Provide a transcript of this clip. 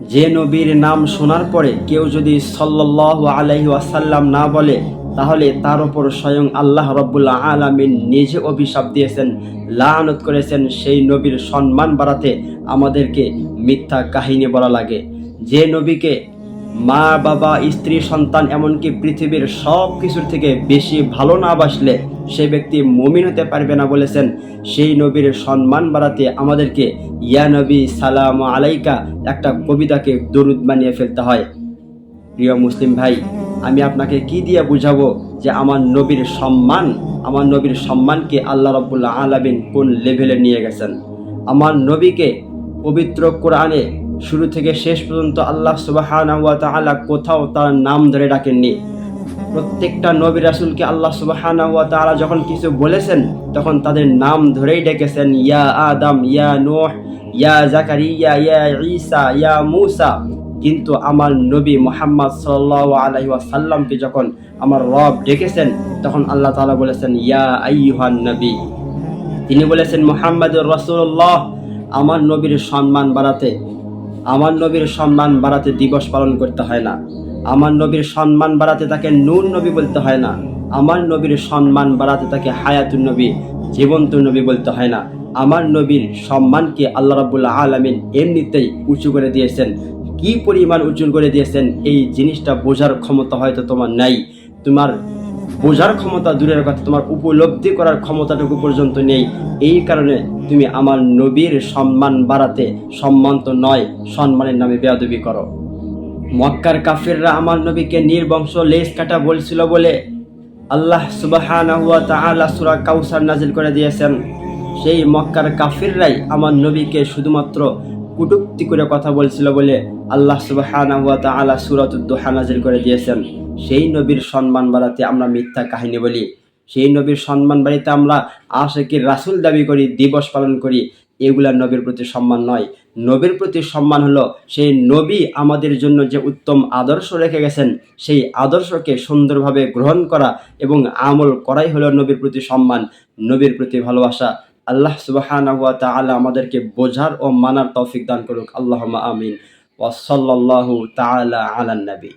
যে নবীর নাম শোনার পরে কেউ যদি সাল্লাল্লাহু আলাইহি ওয়াসাল্লাম না বলে, তাহলে তার উপর স্বয়ং আল্লাহ রাব্বুল আলামিন নিজে অভিশাপ দিয়েছেন, লানত করেছেন। সেই নবীর সম্মান বাড়াতে আমাদেরকে মিথ্যা কাহিনী বলা লাগে। যে নবীকে মা বাবা স্ত্রী সন্তান এমনকি পৃথিবীর সব কিছুর থেকে বেশি ভালো না বাসলে সে ব্যক্তি মুমিন হতে পারবে না বলেছেন, সেই নবীর সম্মান বাড়াতে আমাদেরকে ইয়া নবী সালাম আলাইকা একটা কবিতাকে দরুদ বানিয়ে ফেলতে হয়। প্রিয় মুসলিম ভাই, আমি আপনাকে কি দিয়ে বুঝাবো যে আমার নবীর সম্মানকে আল্লাহ রাব্বুল আলামিন কোন লেভেলে নিয়ে গেছেন। আমার নবীকে পবিত্র কোরআনে শুরু থেকে শেষ পর্যন্ত আল্লাহ সুবহানাহু ওয়া তাআলা কোথাও তার নাম ধরে ডাকেননি। প্রত্যেকটা নবী রাসূলকে আল্লাহ সুবহানাহু ওয়া তাআলা যখন কিছু বলেছেন তখন তাদের নাম ধরেই ডেকেছেন, ইয়া আদম, ইয়া নূহ, ইয়া জাকারিয়া, ইয়া ঈসা, ইয়া মূসা। কিন্তু আমার নবী মুহাম্মদ সাল্লাল্লাহু আলাইহি ওয়াসাল্লামকে যখন আমার রব ডেকেছেন তখন আল্লাহ তাআলা বলেছেন, ইয়া আইয়ুহান নবী। তিনি বলেছেন, মুহাম্মাদুর রাসূলুল্লাহ। আমার নবীর সম্মান বাড়াতে দিবস পালন করতে হয় না। আমার নবীর সম্মান বাড়াতে তাকে নূর নবী বলতে হয় না। আমার নবীর সম্মান বাড়াতে তাকে হায়াতুন নবী, জীবন্ত নবী বলতে হয় না। আমার নবীর সম্মানকে আল্লাহ রাব্বুল আলামিন এমনিতেই উঁচু করে দিয়েছেন। কি পরিমাণ উঁচু করে দিয়েছেন এই জিনিসটা বোঝার ক্ষমতা হয়তো তোমার নাই। তোমার বোঝার ক্ষমতা দূরের কথা, তোমার উপলব্ধি করার ক্ষমতাটুকু পর্যন্ত নেই। এই কারণে তুমি আমার নবীর সম্মান বাড়াতে সম্মান তো নয়, সম্মানের নামে বেয়াদবি করো। মক্কার কাফিররা আমার নবীকে নির্বংশ লেজ কাটা বলছিল বলে আল্লাহ সুবহানাহু ওয়া তাআলা সূরা কাউসার নাজিল করে দিয়েছেন। সেই মক্কার কাফিররাই আমার নবীকে শুধুমাত্র কটূক্তি করে কথা বলছিল বলে আল্লাহ সুবহানাহু ওয়া তাআলা সূরাতুদ দুহা নাজিল করে দিয়েছেন। সেই নবীর সম্মান বাড়াতে আমরা মিথ্যা কাহিনী বলি, সেই নবীর সম্মান বাড়িতে আমরা আশিকির রাসূল দাবি করি, দিবস পালন করি। এগুলা নবীর প্রতি সম্মান নয়। নবীর প্রতি সম্মান হলো সেই নবী আমাদের জন্য যে উত্তম আদর্শ রেখে গেছেন, সেই আদর্শকে সুন্দরভাবে গ্রহণ করা এবং আমল করাই হলো নবীর প্রতি সম্মান, নবীর প্রতি ভালোবাসা। আল্লাহ সুবহানাহু ওয়া তাআলা আমাদেরকে বোঝার ও মানার তৌফিক দান করুক। আল্লাহুম্মা আমিন। ওয়া সাল্লাল্লাহু তাআলা আলান নবী।